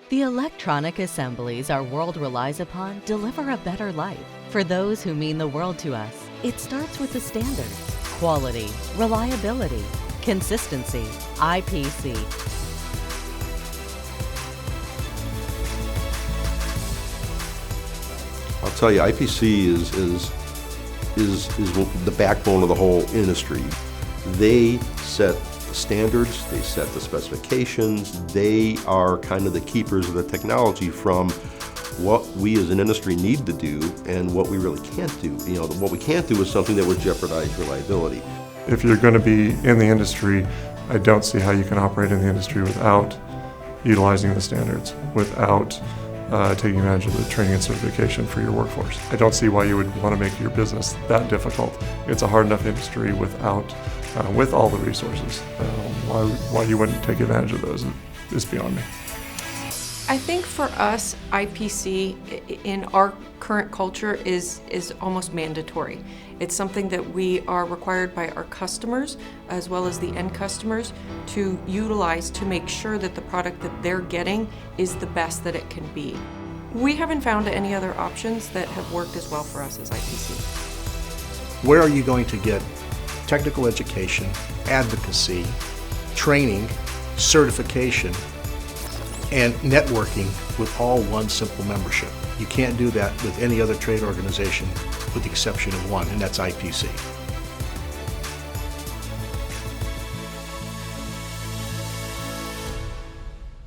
The electronic assemblies our world relies upon deliver a better life. For those who mean the world to us, it starts with the standards: quality, reliability, consistency, IPC. I'll tell you, IPC is the backbone of the whole industry. They set the standards, they set the specifications, they are kind of the keepers of the technology from what we as an industry need to do and what we really can't do. You know, what we can't do is something that would jeopardize reliability. If you're going to be in the industry, I don't see how you can operate in the industry without utilizing the standards, without taking advantage of the training and certification for your workforce. I don't see why you would want to make your business that difficult. It's a hard enough industry without, with all the resources. Why you wouldn't take advantage of those is beyond me. I think for us, IPC in our current culture is almost mandatory. It's something that we are required by our customers as well as the end customers to utilize to make sure that the product that they're getting is the best that it can be. We haven't found any other options that have worked as well for us as IPC. Where are you going to get technical education, advocacy, training, certification, and networking with all one simple membership? You can't do that with any other trade organization with the exception of one, and that's IPC.